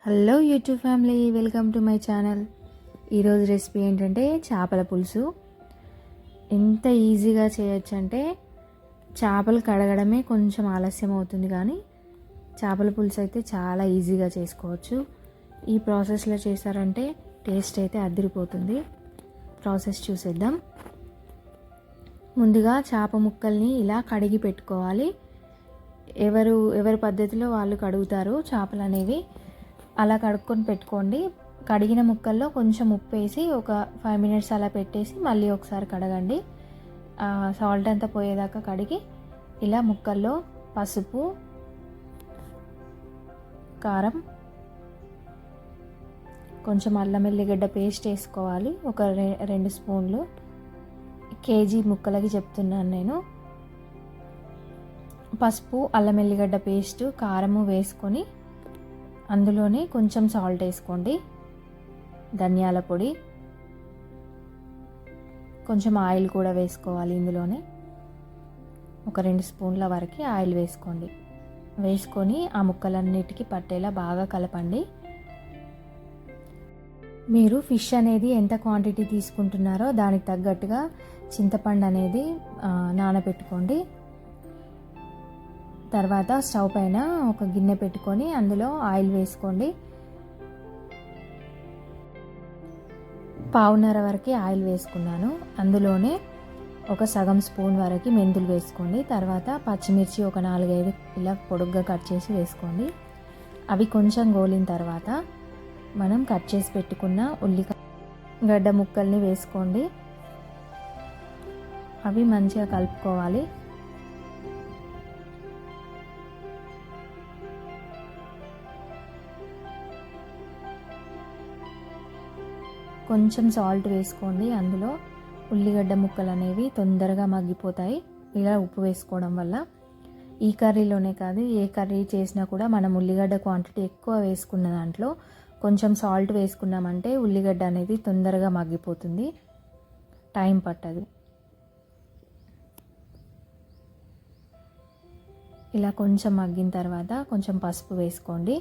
Hello YouTube family, welcome to my channel. ఈరోజు recipe ఏంటంటే చేపల పులుసు. ఎంత ఈజీగా చేయొచ్చు అంటే చేపలు కడగడమే కొంచెం ఆలస్యం అవుతుంది, కానీ చేపల పులుసు అయితే చాలా ఈజీగా చేసుకోవచ్చు. ఈ ప్రాసెస్లో చేశారంటే టేస్ట్ అయితే అదిరిపోతుంది. ప్రాసెస్ చూసేద్దాం. ముందుగా చేప ముక్కల్ని ఇలా కడిగి పెట్టుకోవాలి. ఎవరి పద్ధతిలో వాళ్ళు కడుగుతారు చేపలు అనేవి. అలా కడుక్కొని పెట్టుకోండి. కడిగిన ముక్కల్లో కొంచెం ఉప్పు వేసి ఒక 5 minutes అలా పెట్టేసి మళ్ళీ ఒకసారి కడగండి. సాల్ట్ అంతా పోయేదాకా కడిగి ఇలా ముక్కల్లో పసుపు, కారం, కొంచెం అల్లం ఎల్లిగడ్డ పేస్ట్ వేసుకోవాలి. ఒక 2 స్పూన్లు. కేజీ ముక్కలకి చెప్తున్నాను నేను. పసుపు, అల్లం ఎల్లిగడ్డ పేస్టు, కారము వేసుకొని అందులోనే కొంచెం సాల్ట్ వేసుకోండి. ధనియాల పొడి, కొంచెం ఆయిల్ కూడా వేసుకోవాలి. ఇందులోనే ఒక 2 స్పూన్ల వరకు ఆయిల్ వేసుకోండి. వేసుకొని ఆ ముక్కలన్నిటికీ పట్టేలా బాగా కలపండి. మీరు ఫిష్ అనేది ఎంత క్వాంటిటీ తీసుకుంటున్నారో దానికి తగ్గట్టుగా చింతపండు అనేది నానబెట్టుకోండి. తర్వాత స్టవ్ పైన ఒక గిన్నె పెట్టుకొని అందులో ఆయిల్ వేసుకోండి. 1/2 వరకు ఆయిల్ వేసుకున్నాను. అందులోనే ఒక సగం స్పూన్ వరకు మెంతులు వేసుకోండి. తర్వాత పచ్చిమిర్చి ఒక 4-5 ఇలా పొడుగ్గా కట్ చేసి వేసుకోండి. అవి కొంచెం గోలిన తర్వాత మనం కట్ చేసి పెట్టుకున్న ఉల్లిగడ్డ ముక్కల్ని వేసుకోండి. అవి మంచిగా కలుపుకోవాలి. కొంచెం సాల్ట్ వేసుకోండి. అందులో ఉల్లిగడ్డ ముక్కలు అనేవి తొందరగా మగ్గిపోతాయి ఇలా ఉప్పు వేసుకోవడం వల్ల. ఈ కర్రీలోనే కాదు, ఏ కర్రీ చేసినా కూడా మనం ఉల్లిగడ్డ క్వాంటిటీ ఎక్కువ వేసుకున్న దాంట్లో కొంచెం సాల్ట్ వేసుకున్నామంటే ఉల్లిగడ్డ అనేది తొందరగా మగ్గిపోతుంది, టైం పట్టదు. ఇలా కొంచెం మగ్గిన తర్వాత కొంచెం పసుపు వేసుకోండి.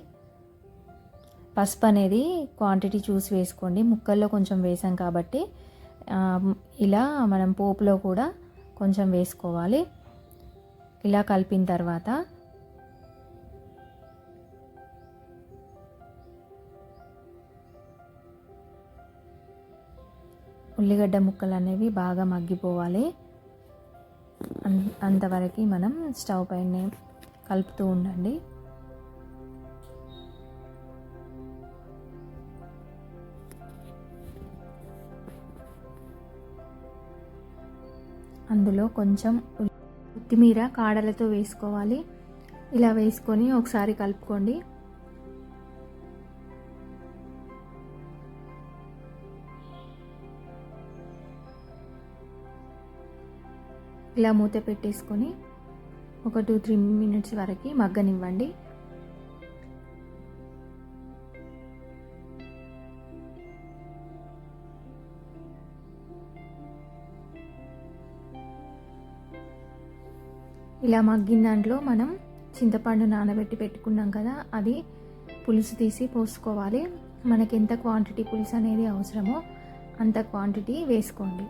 పసుపు అనేది క్వాంటిటీ చూసి వేసుకోండి. ముక్కల్లో కొంచెం వేసాం కాబట్టి ఇలా మనం పోపులో కూడా కొంచెం వేసుకోవాలి. ఇలా కలిపిన తర్వాత ఉల్లిగడ్డ ముక్కలు అనేవి బాగా మగ్గిపోవాలి. అంతవరకు మనం స్టవ్ పైన కలుపుతూ ఉండండి. అందులో కొంచెం కొత్తిమీర కాడలతో వేసుకోవాలి. ఇలా వేసుకొని ఒకసారి కలుపుకోండి. ఇలా మూత పెట్టేసుకొని ఒక 2-3 minutes వరకు మగ్గనివ్వండి. ఇలా మగ్గిన దాంట్లో మనం చింతపండు నానబెట్టి పెట్టుకున్నాం కదా, అది పులుసు తీసి పోసుకోవాలి. మనకి ఎంత క్వాంటిటీ పులుసు అనేది అవసరమో అంత క్వాంటిటీ వేసుకోండి.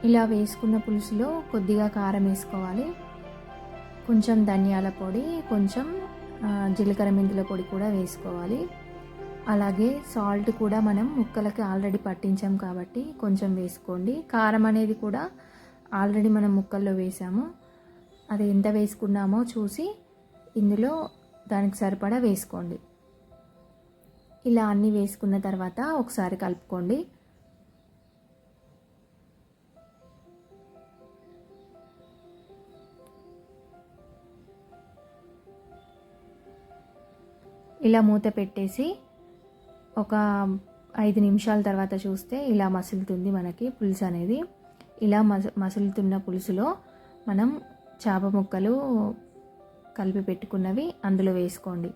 ఇలా వేసుకున్న పులుసులో కొద్దిగా కారం వేసుకోవాలి. కొంచెం ధనియాల పొడి, కొంచెం జీలకర్ర మెంతుల పొడి కూడా వేసుకోవాలి. అలాగే సాల్ట్ కూడా మనం ముక్కలకి ఆల్రెడీ పట్టించాం కాబట్టి కొంచెం వేసుకోండి. కారం అనేది కూడా ఆల్రెడీ మనం ముక్కల్లో వేసాము, అది ఎంత వేసుకున్నామో చూసి ఇందులో దానికి సరిపడా వేసుకోండి. ఇలా అన్నీ వేసుకున్న తర్వాత ఒకసారి కలుపుకోండి. ఇలా మూత పెట్టేసి ఒక 5 నిమిషాల తర్వాత చూస్తే ఇలా మసులుతుంది మనకి పులుసు అనేది. ఇలా మసులుతున్న పులుసులో మనం చేప ముక్కలు కలిపి పెట్టుకున్నవి అందులో వేసుకోండి.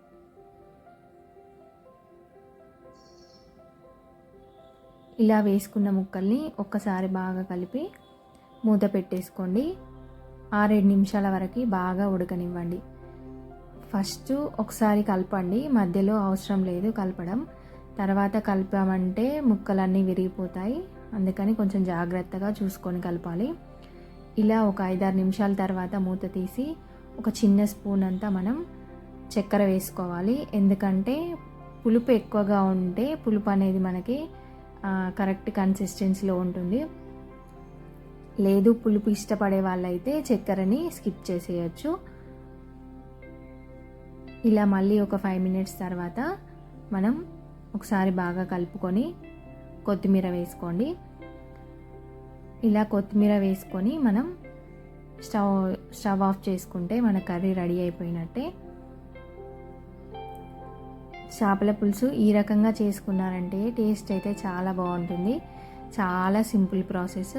ఇలా వేసుకున్న ముక్కల్ని ఒక్కసారి బాగా కలిపి మూత పెట్టేసుకోండి. 6-7 నిమిషాల వరకు బాగా ఉడకనివ్వండి. ఫస్ట్ ఒకసారి కలపండి, మధ్యలో అవసరం లేదు కలపడం. తర్వాత కలిపామంటే ముక్కలన్నీ విరిగిపోతాయి, అందుకని కొంచెం జాగ్రత్తగా చూసుకొని కలపాలి. ఇలా ఒక 5-6 నిమిషాల తర్వాత మూత తీసి ఒక చిన్న స్పూన్ అంతా మనం చక్కెర వేసుకోవాలి. ఎందుకంటే పులుపు ఎక్కువగా ఉంటే పులుపు అనేది మనకి కరెక్ట్ కన్సిస్టెన్సీలో ఉంటుంది. లేదు పులుపు ఇష్టపడే వాళ్ళైతే చక్కెరని స్కిప్ చేసేయచ్చు. ఇలా మళ్ళీ ఒక 5 మినిట్స్ తర్వాత మనం ఒకసారి బాగా కలుపుకొని కొత్తిమీర వేసుకోండి. ఇలా కొత్తిమీర వేసుకొని మనం స్టవ్ ఆఫ్ చేసుకుంటే మన కర్రీ రెడీ అయిపోయినట్టే. చేపల పులుసు ఈ రకంగా చేసుకున్నారంటే టేస్ట్ అయితే చాలా బాగుంటుంది. చాలా సింపుల్ ప్రాసెస్.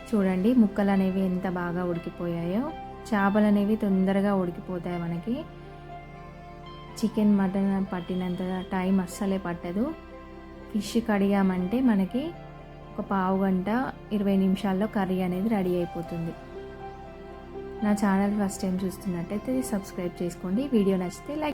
చూడండి ముక్కలు అనేవి ఎంత బాగా ఉడికిపోయాయో. చేపలు అనేవి తొందరగా ఉడికిపోతాయి మనకి. చికెన్ మటన్ పట్టినంత టైం అస్సలే పట్టదు. ఫిష్ కడిగామంటే మనకి ఒక పావు గంట 20 నిమిషాల్లో కర్రీ అనేది రెడీ అయిపోతుంది. నా ఛానల్ ఫస్ట్ టైం చూస్తున్నట్టయితే సబ్స్క్రైబ్ చేసుకోండి. వీడియో నచ్చితే లైక్